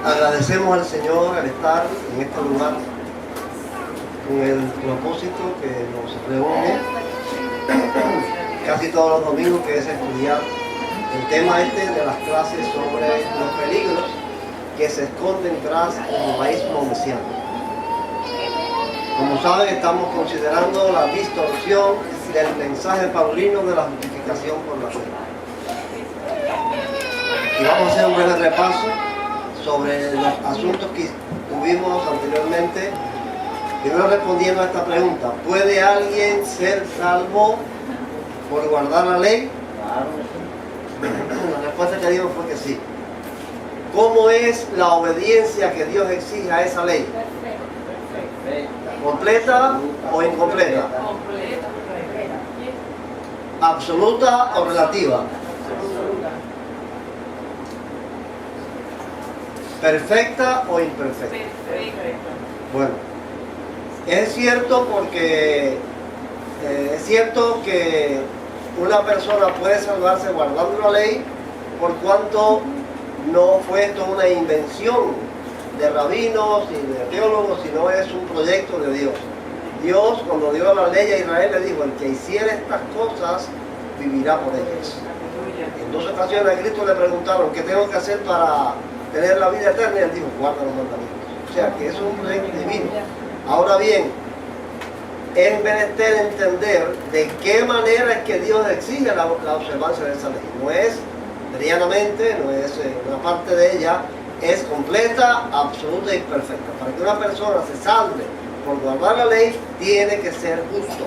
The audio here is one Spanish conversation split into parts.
Agradecemos al Señor al estar en este lugar con el propósito que nos reúne casi todos los domingos, que es estudiar el tema de las clases sobre los peligros que se esconden tras el judaísmo mesiánico. Como saben, estamos considerando la distorsión del mensaje paulino de la justificación por la fe. Y vamos a hacer un breve repaso sobre los asuntos que tuvimos anteriormente. Primero, respondiendo a esta pregunta: ¿puede alguien ser salvo por guardar la ley? La respuesta que dimos fue que sí. ¿Cómo es la obediencia que Dios exige a esa ley? ¿Completa o incompleta? ¿Absoluta o relativa? ¿Perfecta o imperfecta? Bueno, es cierto porque es cierto que una persona puede salvarse guardando la ley, por cuanto no fue esto una invención de rabinos y de teólogos, sino es un proyecto de Dios. Dios, cuando dio la ley a Israel, le dijo: el que hiciera estas cosas vivirá por ellas. En dos ocasiones a Cristo le preguntaron: ¿qué tengo que hacer para tener la vida eterna? Y él dijo: guarda los mandamientos. O sea que eso es un proyecto divino. Ahora bien, es menester entender de qué manera es que Dios exige la observancia de esa ley. No es medianamente, no es una parte de ella, es completa, absoluta y perfecta. Para que una persona se salve por guardar la ley, tiene que ser justo,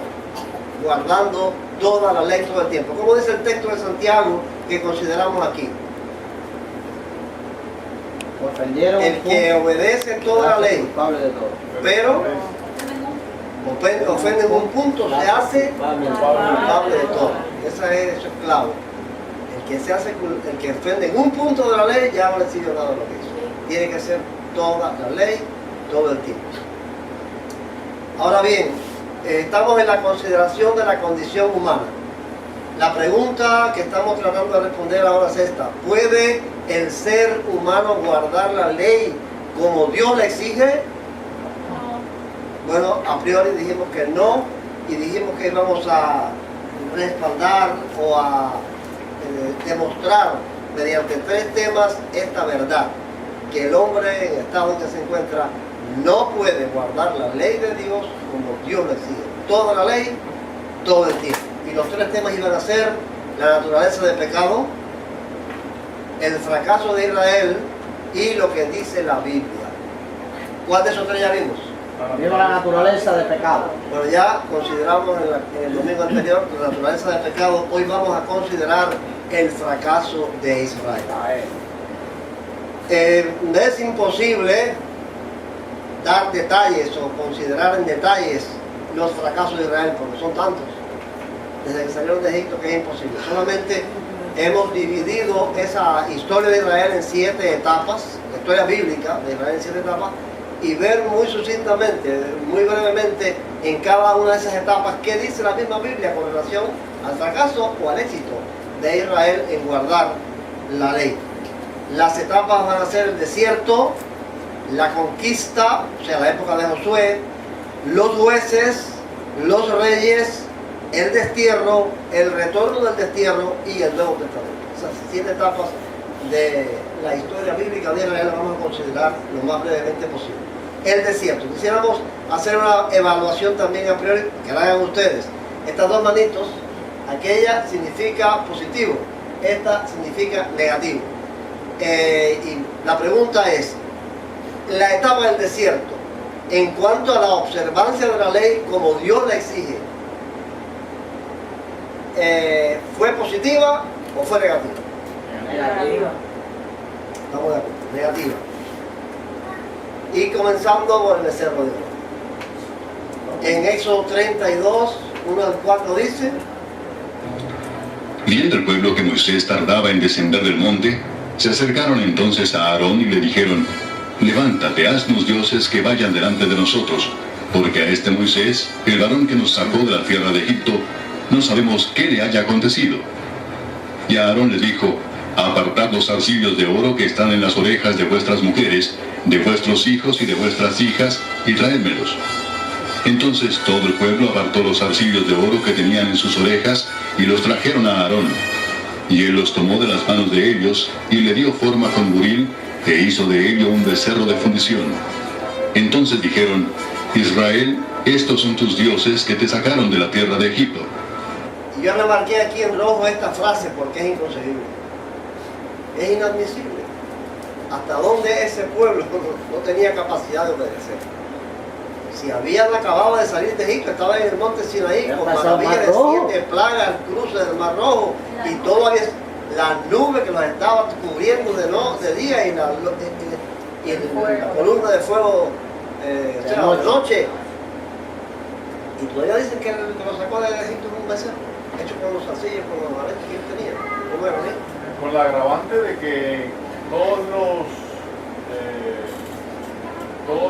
guardando toda la ley todo el tiempo. Como dice el texto de Santiago que consideramos aquí: el que obedece toda la ley, pero ofende en un punto, se hace culpable de todo. Eso es clave. El que ofende en un punto de la ley ya no recibe nada de lo que hizo. Tiene que ser toda la ley, todo el tiempo. Ahora bien, estamos en la consideración de la condición humana. La pregunta que estamos tratando de responder ahora es esta: ¿puede el ser humano guardar la ley como Dios le exige? Bueno, a priori dijimos que no, y dijimos que íbamos a respaldar o a demostrar mediante tres temas esta verdad: que el hombre en el estado en que se encuentra no puede guardar la ley de Dios como Dios le exige, toda la ley, todo el tiempo. Y los tres temas iban a ser la naturaleza del pecado, el fracaso de Israel y lo que dice la Biblia. ¿Cuál de esos tres ya vimos? Vimos la naturaleza del pecado. Bueno, ya consideramos en el domingo anterior la naturaleza del pecado. Hoy vamos a considerar el fracaso de Israel. Es imposible dar detalles o considerar en detalles los fracasos de Israel, porque son tantos desde que salieron de Egipto que es imposible. Solamente hemos dividido esa historia de Israel en 7 etapas, la historia bíblica de Israel en 7 etapas, y ver muy sucintamente, muy brevemente, en cada una de esas etapas qué dice la misma Biblia con relación al fracaso o al éxito de Israel en guardar la ley. Las etapas van a ser el desierto, la conquista, o sea, la época de Josué, los jueces, los reyes, el destierro, el retorno del destierro y el Nuevo Testamento. Esas 7 etapas de la historia bíblica de Israel las vamos a considerar lo más brevemente posible. El desierto. Quisiéramos hacer una evaluación también a priori, que la hagan ustedes. Estas dos manitos, aquella significa positivo, esta significa negativo. Y la pregunta es: la etapa del desierto, en cuanto a la observancia de la ley como Dios la exige, ¿fue positiva o fue negativa? Negativa. Estamos de acuerdo, negativa. Y comenzando por el becerro de oro. En Éxodo 32, 1 al 4 dice: Viendo el pueblo que Moisés tardaba en descender del monte, se acercaron entonces a Aarón y le dijeron: Levántate, haznos dioses que vayan delante de nosotros, porque a este Moisés, el varón que nos sacó de la tierra de Egipto, no sabemos qué le haya acontecido. Y Aarón le dijo: Apartad los zarcillos de oro que están en las orejas de vuestras mujeres, de vuestros hijos y de vuestras hijas, y traédmelos. Entonces todo el pueblo apartó los zarcillos de oro que tenían en sus orejas, y los trajeron a Aarón. Y él los tomó de las manos de ellos, y le dio forma con buril, e hizo de ello un becerro de fundición. Entonces dijeron: Israel, estos son tus dioses que te sacaron de la tierra de Egipto. Y yo remarqué aquí en rojo esta frase porque es inconcebible. Es inadmisible. Hasta dónde ese pueblo no tenía capacidad de obedecer. Si habían acabado de salir de Egipto, estaban en el monte Sinaí con maravillas de 7 plagas, el cruce del Mar Rojo, y todo había, la nube que los estaba cubriendo de día y la columna de fuego de noche. Y todavía dicen que el que lo sacó de Egipto fue un becerro, hecho con los zarcillos, con los aretes que él tenía. ¿Cómo era, eh? Con la agravante de que todos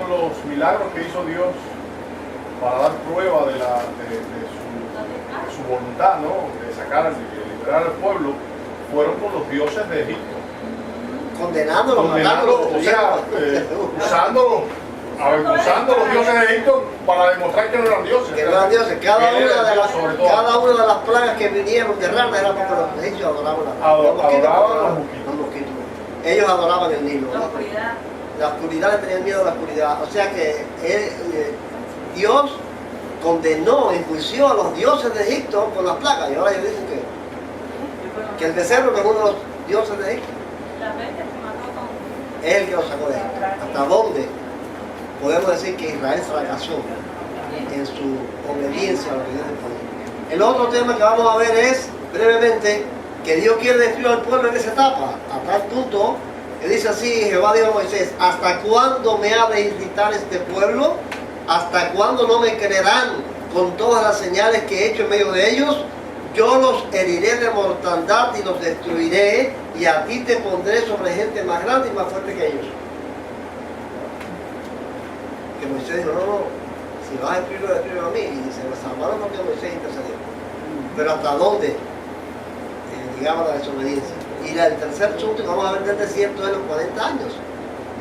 los milagros que hizo Dios para dar prueba de su voluntad, ¿no? De sacar, de liberar al pueblo, fueron con los dioses de Egipto. Condenándolos, matándolos, o sea, usando los dioses de Egipto para demostrar que no eran dioses. Que no eran dioses. Cada una de las plagas que vinieron de ranas era porque los egipcios adoraban los mosquitos. Ellos adoraban el Nilo. La oscuridad, le tenían miedo a la oscuridad. O sea que Dios condenó, enjuició a los dioses de Egipto con las plagas. Y ahora ellos dicen que el becerro, que es uno de los dioses de Egipto, es el que los sacó de Egipto. ¿Hasta dónde podemos decir que Israel fracasó en su obediencia a lo que Dios le ponía? El otro tema que vamos a ver es, brevemente, que Dios quiere destruir al pueblo en esa etapa, a tal punto que dice así: Jehová dijo a Moisés: ¿hasta cuándo me ha de irritar este pueblo? ¿Hasta cuándo no me creerán con todas las señales que he hecho en medio de ellos? Yo los heriré de mortandad y los destruiré, y a ti te pondré sobre gente más grande y más fuerte que ellos. Que Moisés dijo: no, si vas a destruirlo, destruirlo a mí. Y dice: los salvaron porque Moisés intercedió. Pero ¿hasta dónde llegaba la desobediencia? Y el tercer asunto que vamos a ver del desierto es los 40 años.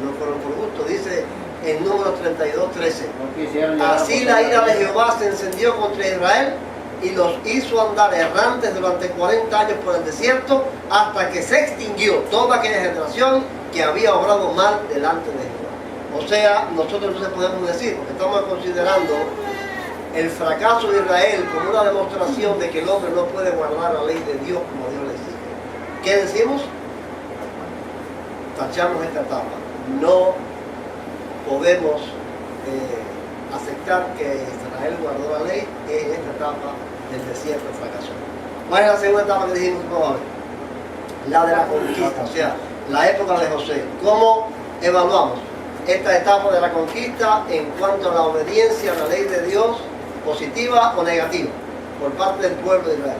No fueron por gusto. Dice en Números 32:13: así la ira de Jehová se encendió contra Israel y los hizo andar errantes durante 40 años por el desierto, hasta que se extinguió toda aquella generación que había obrado mal delante de Jehová. O sea, nosotros no podemos decir, porque estamos considerando el fracaso de Israel como una demostración de que el hombre no puede guardar la ley de Dios como Dios le exige. ¿Qué decimos? Tachamos esta etapa. No podemos aceptar que Israel guardó la ley en esta etapa del desierto fracasó. ¿Cuál es la segunda etapa que dijimos que vamos a ver? La de la conquista, o sea, la época de José. ¿Cómo evaluamos esta etapa de la conquista en cuanto a la obediencia a la ley de Dios, positiva o negativa, por parte del pueblo de Israel?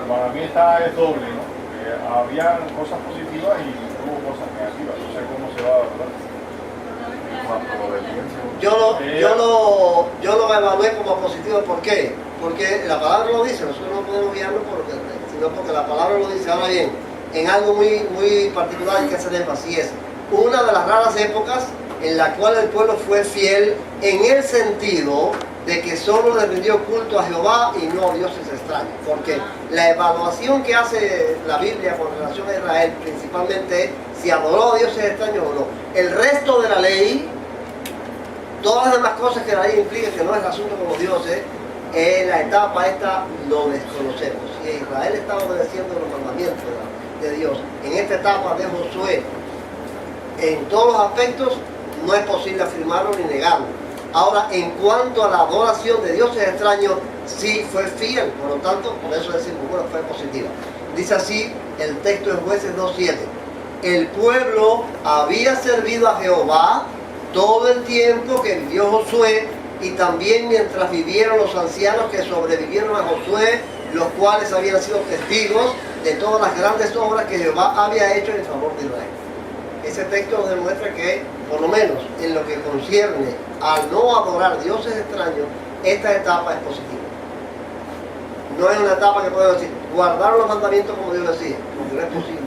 Para mí esta es doble, ¿no? Había cosas positivas y hubo cosas negativas. No sé cómo se va a hablar. Yo lo evalué como positivo. ¿Por qué? Porque la palabra lo dice. Nosotros no podemos guiarlo por lo que, sino porque la palabra lo dice. Ahora bien, en algo muy particular hay que hacer énfasis: es una de las raras épocas en la cual el pueblo fue fiel, en el sentido de que solo le rindió culto a Jehová y no a dioses extraños. Porque la evaluación que hace la Biblia con relación a Israel principalmente es si adoró a dioses extraños o no. El resto de la ley, todas las demás cosas que la ley implica, que no es asunto con los dioses, en la etapa esta lo desconocemos. Si Israel estaba obedeciendo los mandamientos de Dios en esta etapa de Josué, en todos los aspectos, no es posible afirmarlo ni negarlo. Ahora, en cuanto a la adoración de dioses extraños, sí fue fiel, por lo tanto, por eso decimos, bueno, fue positiva. Dice así el texto de Jueces 2:7: el pueblo había servido a Jehová todo el tiempo que vivió Josué, y también mientras vivieron los ancianos que sobrevivieron a Josué, los cuales habían sido testigos de todas las grandes obras que Jehová había hecho en favor de Israel. Ese texto nos demuestra que, por lo menos en lo que concierne al no adorar dioses extraños, esta etapa es positiva. No es una etapa que podemos decir, guardaron los mandamientos como Dios decía, porque no es posible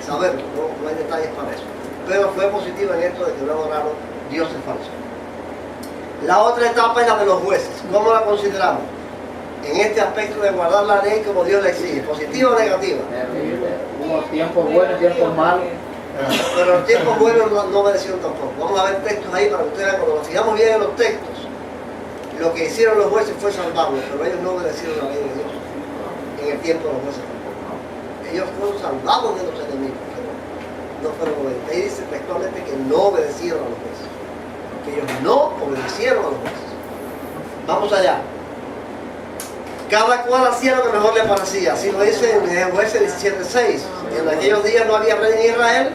saberlo, no hay detalles para eso. Pero fue positivo en esto de que no adoraron dioses falsos. La otra etapa es la de los jueces. ¿Cómo la consideramos? En este aspecto de guardar la ley como Dios la exige, ¿positiva o negativa? Hubo tiempos buenos y tiempos malos. Pero los tiempos buenos no obedecieron tampoco. Vamos a ver textos ahí para que ustedes vean, cuando nos fijamos bien en los textos, lo que hicieron los jueces fue salvarlos, pero ellos no obedecieron la ley de Dios en el tiempo de los jueces tampoco. Ellos fueron salvados de los enemigos, pero no fueron obedientes. Ahí dice textualmente que no obedecieron a los jueces, que ellos no obedecieron a los jueces. Vamos allá. Cada cual hacía lo que mejor le parecía, así lo dice en Jueces 17:6. En aquellos días no había rey en Israel.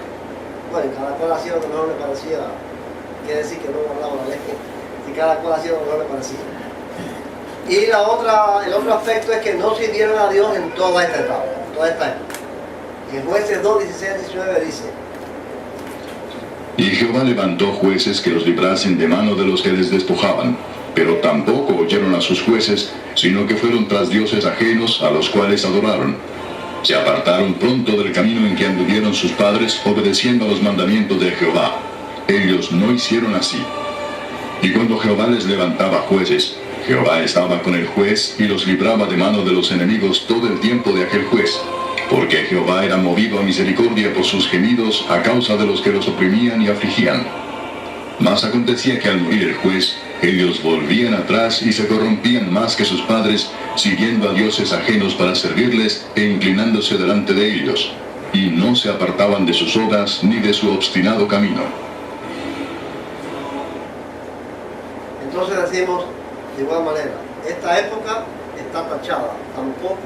Bueno, cada cual hacía lo que mejor le parecía. Quiere decir que no guardaba la ley. Si cada cual hacía lo que mejor le parecía. Y el otro aspecto es que no sirvieron a Dios en toda esta etapa. En Jueces 2, 16 al 19 dice: Y Jehová levantó jueces que los librasen de mano de los que les despojaban, pero tampoco oyeron a sus jueces, sino que fueron tras dioses ajenos a los cuales adoraron. Se apartaron pronto del camino en que anduvieron sus padres, obedeciendo a los mandamientos de Jehová. Ellos no hicieron así. Y cuando Jehová les levantaba jueces, Jehová estaba con el juez y los libraba de mano de los enemigos todo el tiempo de aquel juez, porque Jehová era movido a misericordia por sus gemidos a causa de los que los oprimían y afligían. Mas acontecía que al morir el juez, ellos volvían atrás y se corrompían más que sus padres, siguiendo a dioses ajenos para servirles e inclinándose delante de ellos, y no se apartaban de sus obras ni de su obstinado camino. Entonces decimos, de igual manera, esta época está tachada. Tampoco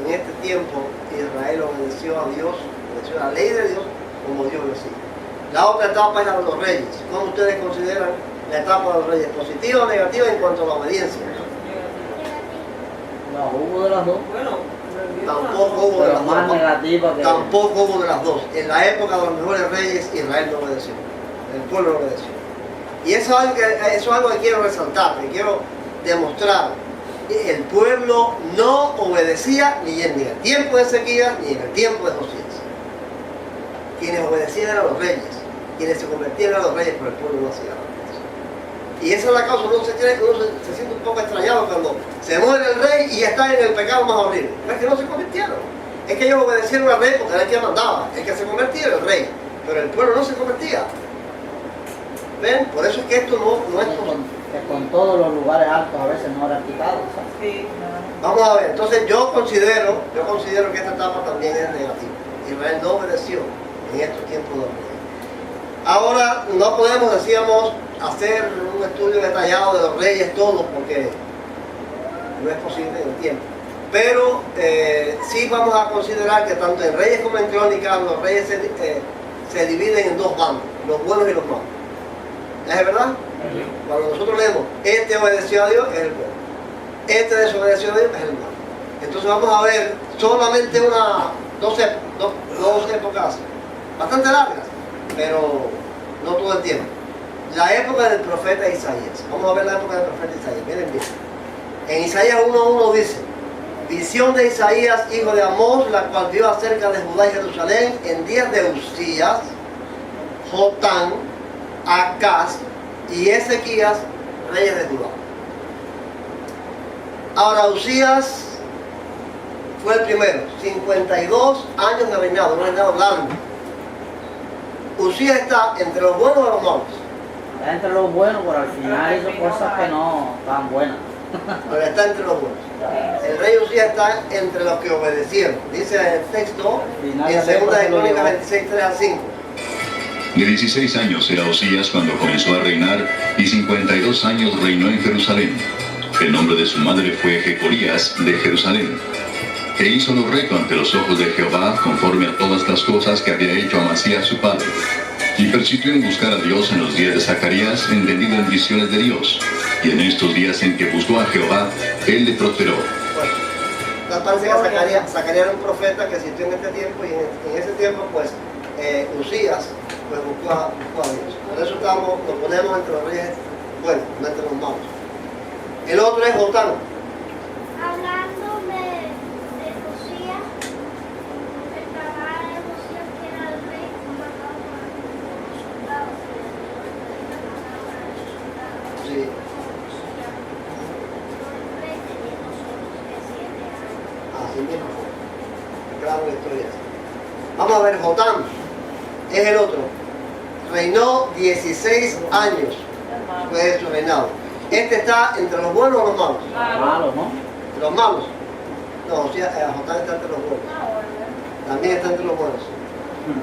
en este tiempo Israel obedeció a Dios, obedeció a la ley de Dios como Dios decía. La otra etapa es la de los reyes. ¿Cómo ustedes consideran la etapa de los reyes? ¿Positiva o negativa en cuanto a la obediencia? No, hubo de las dos. Tampoco hubo de Pero las más dos. negativa que... Tampoco hubo de las dos. En la época de los mejores reyes, Israel no obedeció. El pueblo no obedeció. Y eso es algo que quiero resaltar, que quiero demostrar. El pueblo no obedecía ni en el tiempo de Ezequías ni en el tiempo de Josías. Quienes obedecían eran los reyes. Quienes se convertían eran los reyes, pero el pueblo no hacía nada. Y esa es la causa, uno se siente un poco extrañado cuando se muere el rey y está en el pecado más horrible. No es que no se convirtieron, es que ellos obedecieron al rey porque era el que mandaba, el que se convertía era el rey, pero el pueblo no se convertía. ¿Ven? Por eso es que esto no es posible. Que con todos los lugares altos a veces no eran quitados. ¿Sabes? Vamos a ver, entonces yo considero que esta etapa también es negativa. Israel no obedeció en estos tiempos de rey. Ahora no podemos, decíamos, hacer un estudio detallado de los reyes todos porque no es posible en el tiempo. Pero sí vamos a considerar que tanto en Reyes como en Crónicas los reyes se dividen en dos bandos, los buenos y los malos. ¿Es verdad? Cuando nosotros leemos, este obedeció a Dios, es el bueno. Este desobedeció a Dios, es el malo. Entonces vamos a ver solamente dos épocas bastante largas, pero no todo el tiempo. La época del profeta Isaías. Vamos a ver la época del profeta Isaías. Miren bien. En Isaías 1:1 dice: visión de Isaías, hijo de Amós, la cual vio acerca de Judá y Jerusalén en días de Usías, Jotán, Acaz y Ezequías, reyes de Judá. Ahora Usías fue el primero, 52 años de reinado, un reinado largo. Usías está entre los buenos y los malos. Está entre los buenos, pero al final hizo cosas que no estaban buenas. Pero está entre los buenos. El rey Usías está entre los que obedecieron. Dice en el texto, en 2 de Crónicas 26, 3 al 5. De 16 años era Osías cuando comenzó a reinar, y 52 años reinó en Jerusalén. El nombre de su madre fue Jecolías de Jerusalén. E hizo lo recto ante los ojos de Jehová, conforme a todas las cosas que había hecho Amasías su padre. Y persistió en buscar a Dios en los días de Zacarías, entendido en visiones de Dios. Y en estos días en que buscó a Jehová, él le prosperó. Bueno, parece que Zacarías era un profeta que existió en este tiempo, y en ese tiempo, pues, Usías pues, buscó a Dios. Por eso lo ponemos entre los reyes buenos, no entre los malos. El otro es Jotán. Hablando de Josías claro en la historia. Vamos a ver, Jotam es el otro. Reinó 16 años. Fue su reinado. Este está entre los buenos o los malos. Malo, ¿no? Los malos. No, o sea, Jotam está entre los buenos. También está entre los buenos.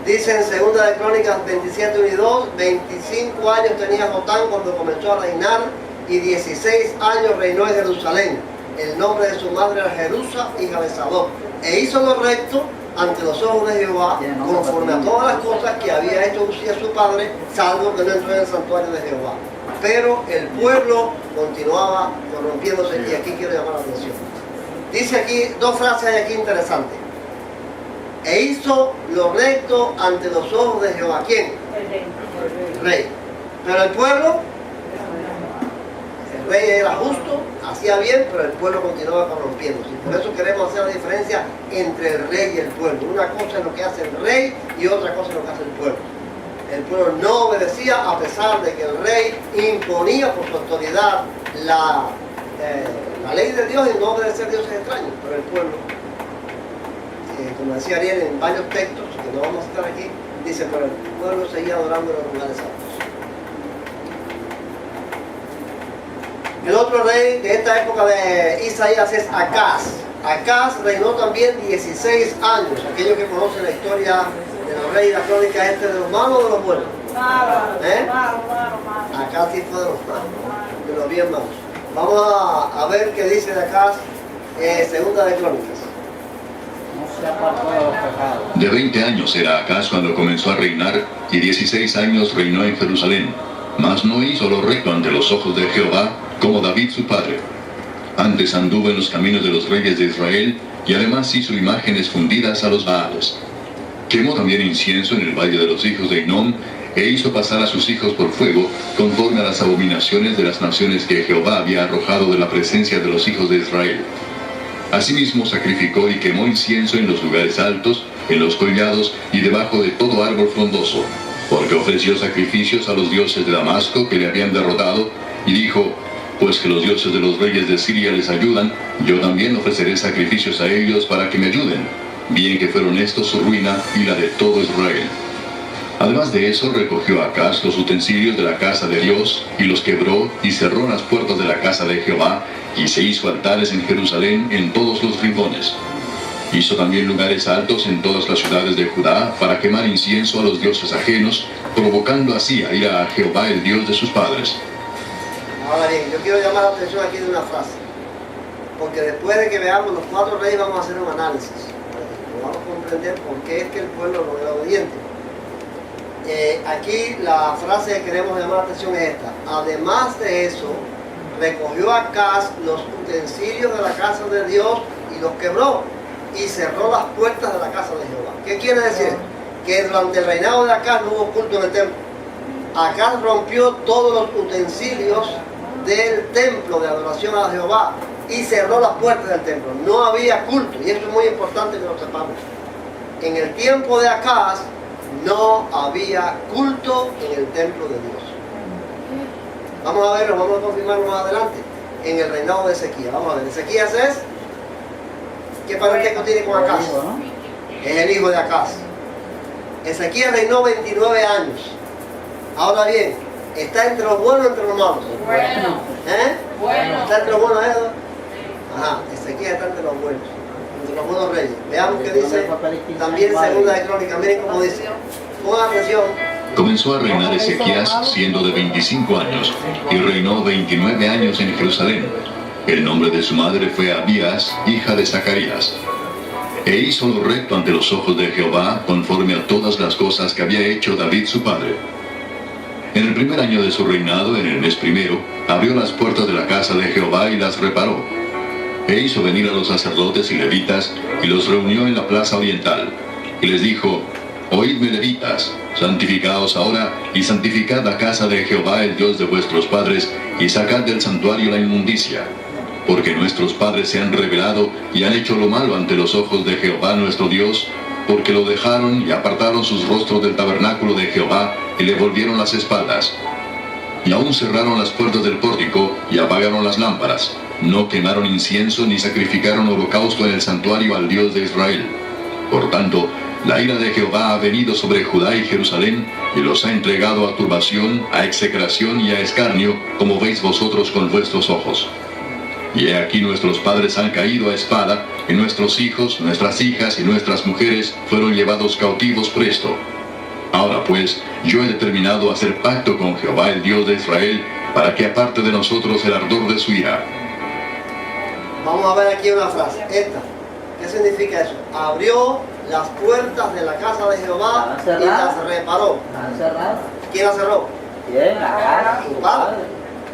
Dice en 2 de Crónicas 27, 1 y 2, 25 años tenía Jotam cuando comenzó a reinar y 16 años reinó en Jerusalén. El nombre de su madre era Jerusa, hija de Sadoc. E hizo lo recto ante los ojos de Jehová, conforme a todas las cosas que había hecho Usías su padre, salvo que no entró en el santuario de Jehová. Pero el pueblo continuaba corrompiéndose, y aquí quiero llamar la atención. Dice aquí, dos frases hay aquí interesantes. E hizo lo recto ante los ojos de Jehová. ¿Quién? El rey. Pero el pueblo, el rey era justo, hacía bien, pero el pueblo continuaba corrompiéndose. Y por eso queremos hacer la diferencia entre el rey y el pueblo. Una cosa es lo que hace el rey y otra cosa es lo que hace el pueblo. El pueblo no obedecía a pesar de que el rey imponía por su autoridad la ley de Dios y no obedecer a dioses extraños. Pero el pueblo, como decía Ariel en varios textos, que no vamos a citar aquí, dice, pero el pueblo seguía adorando en los lugares altos. El otro rey de esta época de Isaías es Acaz. Acaz reinó también 16 años. Aquellos que conocen la historia de los reyes y la crónica, ¿de los malos o de los buenos? Acaz sí fue de los malos, de los bien malos. Vamos a ver qué dice de Acaz, 2 de Crónicas. No se apartó de los pecados. De 20 años era Acaz cuando comenzó a reinar, y 16 años reinó en Jerusalén. Mas no hizo lo recto ante los ojos de Jehová, como David su padre. Antes anduvo en los caminos de los reyes de Israel, y además hizo imágenes fundidas a los Baales. Quemó también incienso en el valle de los hijos de Hinnom, e hizo pasar a sus hijos por fuego, conforme a las abominaciones de las naciones que Jehová había arrojado de la presencia de los hijos de Israel. Asimismo sacrificó y quemó incienso en los lugares altos, en los collados y debajo de todo árbol frondoso, porque ofreció sacrificios a los dioses de Damasco que le habían derrotado, y dijo, pues que los dioses de los reyes de Siria les ayudan, yo también ofreceré sacrificios a ellos para que me ayuden, bien que fueron estos su ruina y la de todo Israel. Además de eso, recogió Acaz los utensilios de la casa de Dios, y los quebró, y cerró las puertas de la casa de Jehová, y se hizo altares en Jerusalén en todos los rincones. Hizo también lugares altos en todas las ciudades de Judá, para quemar incienso a los dioses ajenos, provocando así a ira a Jehová, el Dios de sus padres. Ahora bien, yo quiero llamar la atención aquí de una frase, porque después de que veamos los 4 reyes vamos a hacer un análisis, vamos a comprender por qué es que el pueblo no era obediente. Aquí la frase que queremos llamar la atención es esta: además de eso, recogió Acaz los utensilios de la casa de Dios y los quebró, y cerró las puertas de la casa de Jehová. ¿Qué quiere decir? Que durante el reinado de Acaz no hubo culto en el templo. Acaz rompió todos los utensilios del templo de adoración a Jehová y cerró las puertas del templo. No había culto, y eso es muy importante que lo sepamos. En el tiempo de Acaz no había culto en el templo de Dios. Vamos a verlo, vamos a confirmarlo más adelante. En el reinado de Ezequías. Vamos a ver, Ezequías es, ¿qué parentesco tiene con Acaz? Es el hijo de Acaz. Ezequías reinó 29 años. Ahora bien, ¿está entre los buenos o entre los malos? Bueno. Bueno. ¿Está entre los buenos, Edo? Ajá, Ezequías está entre los buenos, entre los buenos reyes. Veamos qué dice también 2 de Crónicas. Miren cómo dice. Pongan atención. Comenzó a reinar Ezequías siendo de 25 años, y reinó 29 años en Jerusalén. El nombre de su madre fue Abías, hija de Zacarías. E hizo lo recto ante los ojos de Jehová, conforme a todas las cosas que había hecho David su padre. En el primer año de su reinado, en el mes primero, abrió las puertas de la casa de Jehová y las reparó. E hizo venir a los sacerdotes y levitas, y los reunió en la plaza oriental. Y les dijo, oídme, levitas, santificaos ahora, y santificad la casa de Jehová, el Dios de vuestros padres, y sacad del santuario la inmundicia. Porque nuestros padres se han rebelado, y han hecho lo malo ante los ojos de Jehová nuestro Dios, porque lo dejaron y apartaron sus rostros del tabernáculo de Jehová, y le volvieron las espaldas. Y aún cerraron las puertas del pórtico, y apagaron las lámparas. No quemaron incienso, ni sacrificaron holocausto en el santuario al Dios de Israel. Por tanto, la ira de Jehová ha venido sobre Judá y Jerusalén, y los ha entregado a turbación, a execración y a escarnio, como veis vosotros con vuestros ojos. Y he aquí nuestros padres han caído a espada, y nuestros hijos, nuestras hijas y nuestras mujeres fueron llevados cautivos presto. Ahora pues, yo he determinado hacer pacto con Jehová el Dios de Israel, para que aparte de nosotros el ardor de su ira. Vamos a ver aquí una frase, esta. ¿Qué significa eso? Abrió las puertas de la casa de Jehová y las reparó. ¿Están cerradas? ¿Quién las cerró? Bien, la casa. Tu padre.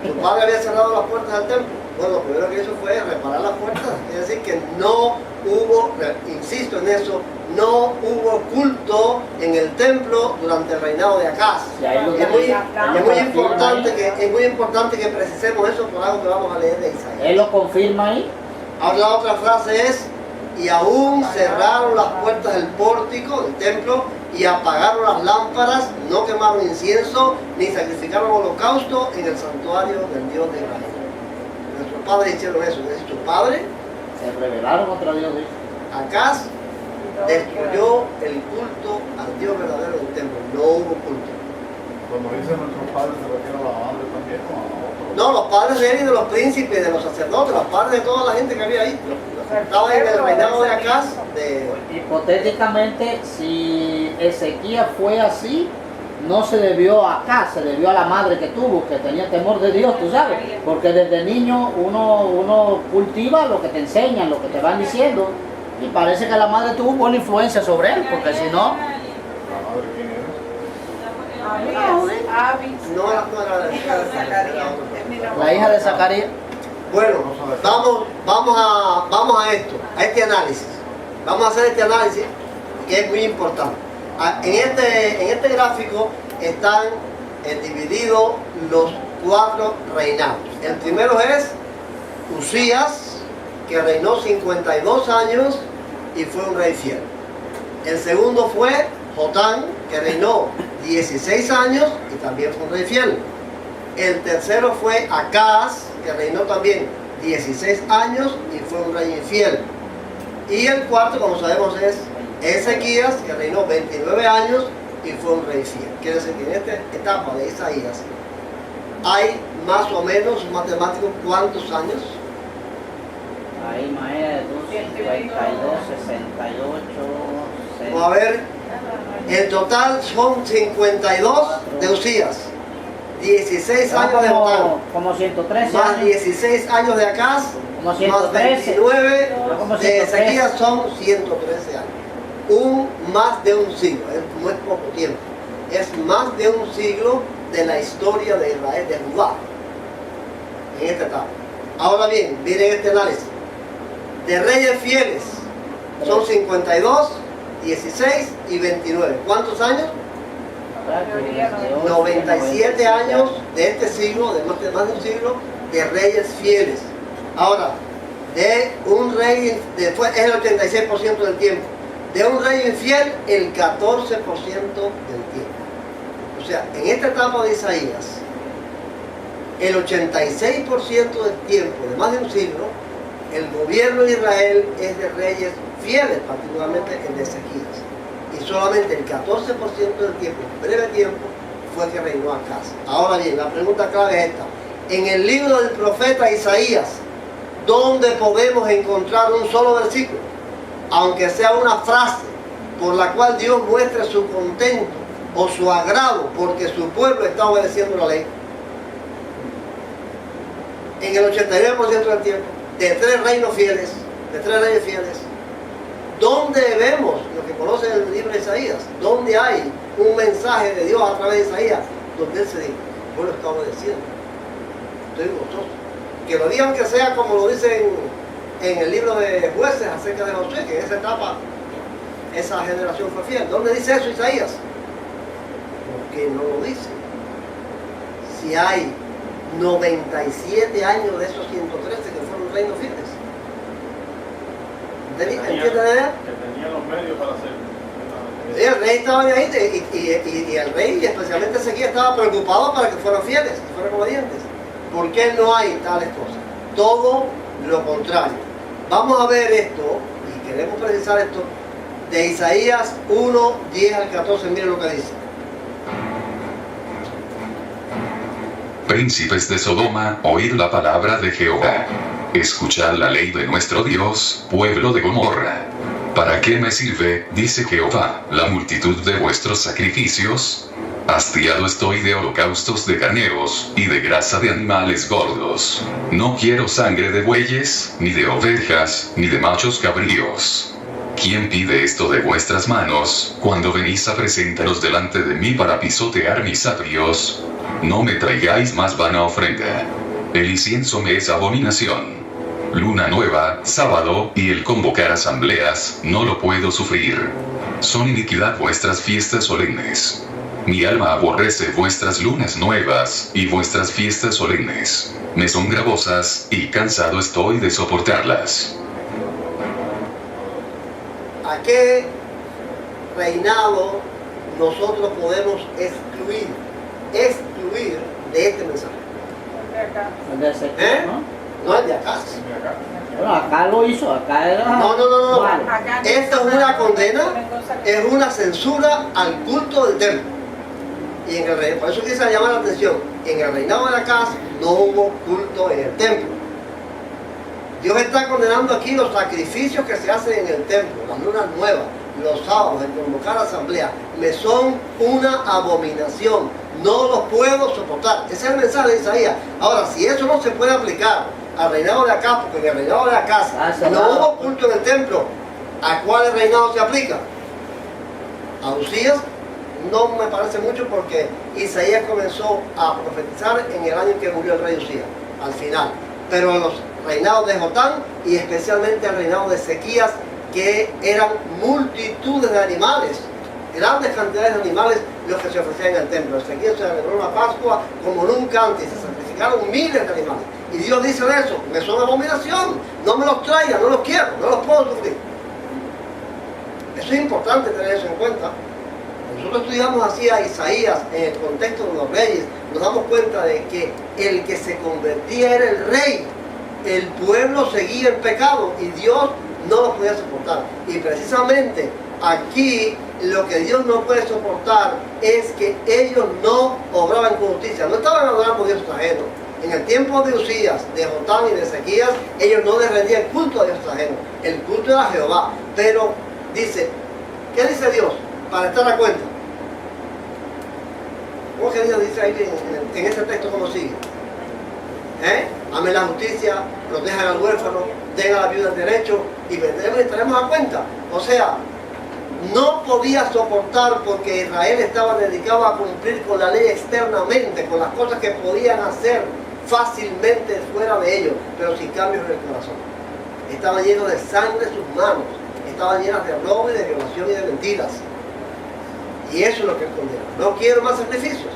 Tu padre había cerrado las puertas del templo. Bueno, lo primero que hizo fue reparar las puertas. Es decir, que no hubo, insisto en eso, no hubo culto en el templo durante el reinado de Acaz. Es muy importante que precisemos eso por algo que vamos a leer de Isaías. Él lo confirma ahí. Ahora la otra frase es: y aún cerraron las puertas del pórtico del templo y apagaron las lámparas, no quemaron incienso ni sacrificaron holocausto en el santuario del Dios de Israel. Nuestros padres hicieron eso. Nuestros padres Se rebelaron contra Dios. Acaz destruyó el culto al Dios verdadero del templo. No hubo culto. Cuando dicen nuestros padres, se refiere a la madre también o a otros. No, los padres de él y de los príncipes, de los sacerdotes, los padres de toda la gente que había ahí. Los que estaban en el reinado de Acaz. Hipotéticamente, si Ezequías fue así, no se debió a Acaz, se debió a la madre que tuvo, que tenía temor de Dios, tú sabes. Porque desde niño uno cultiva lo que te enseñan, lo que te van diciendo. Y parece que la madre tuvo buena influencia sobre él, porque si no... ¿La madre quién era? No era la hija de Zacarías. La hija de Zacarías. Bueno, vamos a esto, a este análisis. Vamos a hacer este análisis que es muy importante. En este gráfico están divididos los 4 reinados. El primero es Usías, que reinó 52 años y fue un rey fiel. El segundo fue Jotán, que reinó 16 años y también fue un rey fiel. El tercero fue Acaz, que reinó también 16 años y fue un rey infiel. Y el cuarto, como sabemos, es Ezequías, que reinó 29 años y fue un rey fiel. Quiere decir que en esta etapa de Isaías hay más o menos, un matemático, ¿cuántos años? Ahí, maestro, 52, 68, Vamos a ver, el total son 52 de Usías, 16 años de Jotán, como 113 más años. 16 años de Acaz, Como más 113. 29 Como de 113. Ezequías, son 113 años. Más de un siglo, no es poco tiempo, es más de un siglo de la historia de Israel, de Judá, en esta etapa. Ahora bien, miren este análisis. De reyes fieles son 52, 16 y 29. ¿Cuántos años? 97 años de este siglo, de más de un siglo, de reyes fieles. Ahora, de un rey, es el 86% del tiempo. De un rey infiel, el 14% del tiempo. O sea, en esta etapa de Isaías, el 86% del tiempo, de más de un siglo, el gobierno de Israel es de reyes fieles, particularmente el de Ezequías. Y solamente el 14% del tiempo, breve tiempo, fue que reinó Acaz. Ahora bien, la pregunta clave es esta. En el libro del profeta Isaías, ¿dónde podemos encontrar un solo versículo, aunque sea una frase, por la cual Dios muestre su contento o su agrado porque su pueblo está obedeciendo la ley? En el 89% del tiempo, de 3 reinos fieles, de 3 reyes fieles. ¿Dónde vemos, lo que conocen el libro de Isaías, dónde hay un mensaje de Dios a través de Isaías, donde él se dice, yo lo está obedeciendo, estoy gozoso? Que lo digan, que sea como lo dicen en el libro de Jueces acerca de Josué, que en esa etapa esa generación fue fiel. ¿Dónde dice eso Isaías? Porque no lo dice. Si hay 97 años de esos 113 que fueron reinos fieles. ¿Entienden? Que tenía los medios para hacerlo. Sí, el rey estaba ahí y el rey, y especialmente Ezequías, estaba preocupado para que fueran fieles, que fueran obedientes. ¿Por qué no hay tales cosas? Todo lo contrario. Vamos a ver esto, y queremos precisar esto, De Isaías 1, 10 al 14, miren lo que dice. Príncipes de Sodoma, oíd la palabra de Jehová. Escuchad la ley de nuestro Dios, pueblo de Gomorra. ¿Para qué me sirve, dice Jehová, la multitud de vuestros sacrificios? Hastiado estoy de holocaustos de carneros, y de grasa de animales gordos. No quiero sangre de bueyes, ni de ovejas, ni de machos cabríos. ¿Quién pide esto de vuestras manos, cuando venís a presentaros delante de mí para pisotear mis atrios? No me traigáis más vana ofrenda. El incienso me es abominación. Luna nueva, sábado, y el convocar asambleas, no lo puedo sufrir. Son iniquidad vuestras fiestas solemnes. Mi alma aborrece vuestras lunas nuevas, y vuestras fiestas solemnes. Me son gravosas, y cansado estoy de soportarlas. ¿A qué reinado nosotros podemos excluir de este mensaje? El de Ezequiel, ¿no? No es de acá. Bueno, acá lo hizo, acá era... No. Vale. Esta es una condena, es una censura al culto del templo. Y en el rey, por eso quise llamar la atención, en el reinado de la casa no hubo culto en el templo. Dios está condenando aquí los sacrificios que se hacen en el templo, las lunas nuevas, los sábados, el convocar asamblea, me son una abominación, no los puedo soportar. Ese es el mensaje de Isaías. Ahora, si eso no se puede aplicar al reinado de acá, porque en el reinado de la casa no hubo culto en el templo, ¿a cuál reinado se aplica? A Usías no me parece mucho, porque Isaías comenzó a profetizar en el año en que murió el rey Usías, al final. Pero los reinados de Jotán y especialmente el reinado de Ezequías, que eran multitudes de animales, grandes cantidades de animales los que se ofrecían en el templo. Ezequías se celebró una Pascua como nunca antes, se sacrificaron miles de animales. Y Dios dice de eso, me son abominación, no me los traigan, no los quiero, no los puedo sufrir. Eso es importante tener eso en cuenta. Nosotros estudiamos así a Isaías en el contexto de los reyes, nos damos cuenta de que el que se convertía era el rey. El pueblo seguía en pecado y Dios no lo podía soportar. Y precisamente aquí lo que Dios no puede soportar es que ellos no obraban con justicia, no estaban adorando a Dios ajeno. En el tiempo de Usías, de Jotán y de Ezequías, ellos no les rendían culto a Dios ajeno. El culto era a Jehová. Pero dice, ¿qué dice Dios? Para estar a cuenta. ¿Cómo que Dios dice ahí en ese texto cómo sigue? Amen la justicia, protejan al huérfano, den a la viuda el derecho y vendremos y estaremos a cuenta. O sea, no podía soportar, porque Israel estaba dedicado a cumplir con la ley externamente, con las cosas que podían hacer fácilmente fuera de ellos, pero sin cambios en el corazón. Estaban llenos de sangre sus manos, estaban llenas de robo y de violación y de mentiras. Y eso es lo que él condena. No quiero más sacrificios,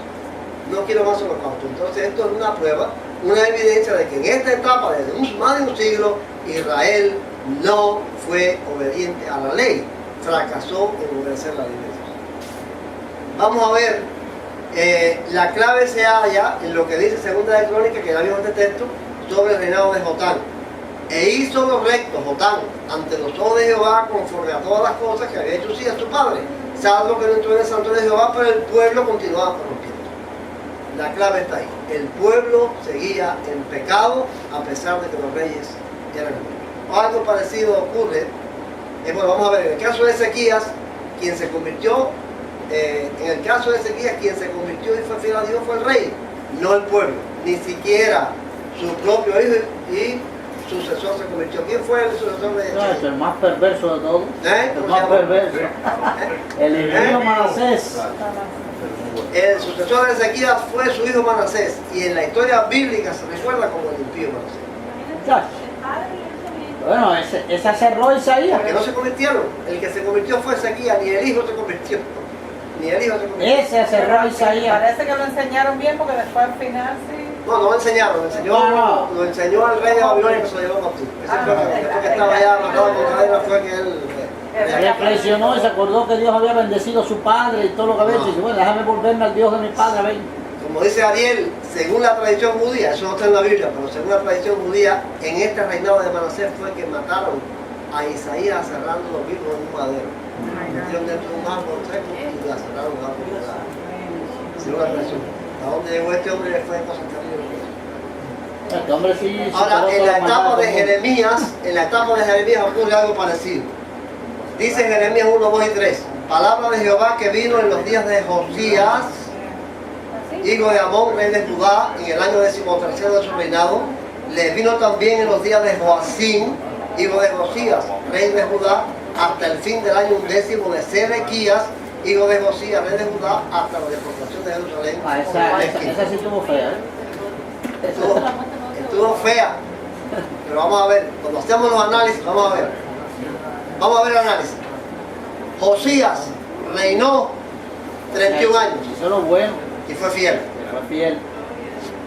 no quiero más holocaustos. Entonces esto es una prueba, una evidencia de que en esta etapa, desde más de un siglo, Israel no fue obediente a la ley, fracasó en obedecer la ley de Dios. Vamos a ver, la clave se halla en lo que dice Segunda de Crónicas, que ya vimos este texto, sobre el reinado de Jotán. E hizo lo recto Jotán ante los ojos de Jehová, conforme a todas las cosas que había hecho Usías su padre, salvo que no entró en el santuario de Jehová, pero el pueblo continuaba corrompiendo. La clave está ahí. El pueblo seguía en pecado a pesar de que los reyes eran buenos. Algo parecido ocurre, bueno, vamos a ver, en el caso de Ezequías, quien se convirtió, quien se convirtió y fue fiel a Dios fue el rey, no el pueblo, ni siquiera su propio hijo y sucesor se convirtió. ¿Quién fue el sucesor de Ezequías? El más perverso de todos. El más perverso. El hijo Manasés. El sucesor de Ezequías fue su hijo Manasés, y en la historia bíblica se recuerda como el impío Manasés. Bueno, ese cerró Isaías. Porque no se convirtieron. El que se convirtió fue Ezequías, ni el hijo se convirtió. Ni el hijo se convirtió. Ese cerró Isaías. Parece que lo enseñaron bien, porque después al final sí. No, no lo enseñaron, lo enseñó el rey de Babilonia, que se lo llevó cautivo. Ese fue que estaba allá amarrado con cadena, fue que él reflexionó y se acordó que Dios había bendecido a su padre y todo lo que había hecho. Y dice, bueno, déjame volverme al Dios de mi padre, ven. Como dice Ariel, según la tradición judía, eso no está en la Biblia, pero según la tradición judía, en este reinado de Manasés fue que mataron a Isaías cerrándolo vivo en un madero. metieron dentro de un árbol seco y la cerraron un árbol. Hicieron una presión. ¿A dónde llegó este hombre? Fue cosas terribles. Este hombre sí. Ahora, en la etapa de Jeremías ocurre algo parecido. Dice en Jeremías 1, 2 y 3, palabra de Jehová que vino en los días de Josías, hijo de Amón, rey de Judá, en el año 13º de su reinado. Le vino también en los días de Joacim, hijo de Josías, rey de Judá, hasta el fin del año 11 de Sedequías, hijo de Josías, rey de Judá, hasta la deportación de Jerusalén. Esa sí estuvo fea, ¿eh? Estuvo fea. Pero vamos a ver, cuando hacemos los análisis, vamos a ver. Vamos a ver el análisis. Josías reinó 31 años. Eso es lo bueno. Y fue fiel. Fue fiel.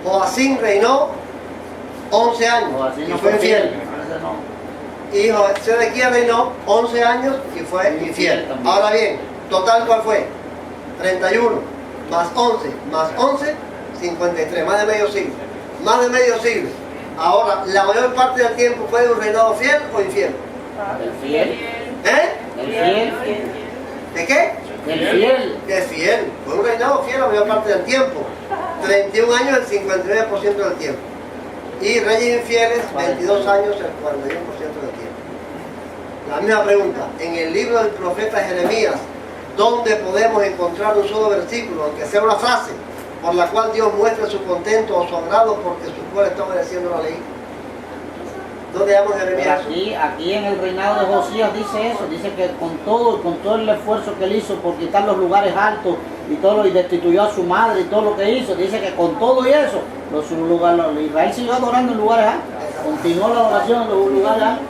Joacim reinó 11 años. Joacim y no fue fiel. Ese no. Y Sedequías reinó 11 años y fue infiel. Ahora bien, total, ¿cuál fue? 31 más 11, 53, más de medio siglo. Más de medio siglo. Ahora, la mayor parte del tiempo fue un reinado fiel o infiel. El fiel. ¿Eh? El fiel. ¿De qué? El fiel. De fiel. Fue un reinado fiel la mayor parte del tiempo. 31 años, el 59% del tiempo. Y reyes infieles, 22 años, el 41% del tiempo. La misma pregunta. En el libro del profeta Jeremías, ¿dónde podemos encontrar un solo versículo, aunque sea una frase, por la cual Dios muestra su contento o su agrado porque su pueblo está obedeciendo la ley? ¿Dónde hallamos Jeremías? Aquí en el reinado de Josías dice eso, dice que con todo el esfuerzo que él hizo por quitar los lugares altos y todo, y destituyó a su madre y todo lo que hizo, dice que con todo y eso, Israel siguió adorando en lugares altos, continuó la adoración en los lugares altos.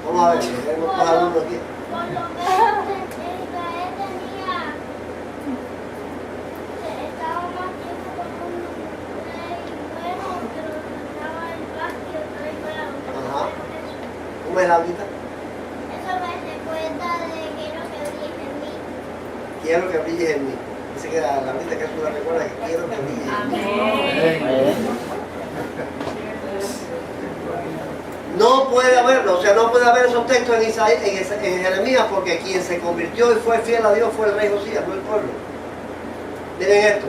Vamos a ver, tenemos todos alumnos aquí. ¿Cómo es la vida? Eso me recuerda de quiero que brilles en mí. Dice que la vida que Jesús recuerda que quiero que brilles en mí. No puede haberlo, o sea, no puede haber esos textos en Jeremías, porque quien se convirtió y fue fiel a Dios fue el rey Josías, no el pueblo. Miren esto.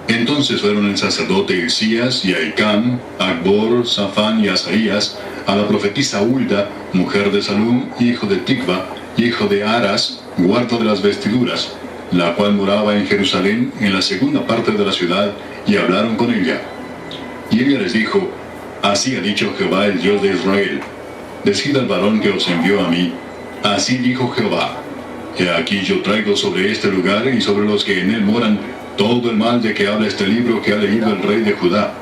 Entonces fueron el sacerdote Hilcías y Ahicam, Acbor, Safán y Asaías, a la profetisa Hulda, mujer de Salum, hijo de Tikva, hijo de Aras, guarda de las vestiduras, la cual moraba en Jerusalén, en la segunda parte de la ciudad, y hablaron con ella. Y ella les dijo: así ha dicho Jehová, el Dios de Israel: decid al varón que os envió a mí, así dijo Jehová: he aquí yo traigo sobre este lugar y sobre los que en él moran todo el mal de que habla este libro que ha leído el rey de Judá,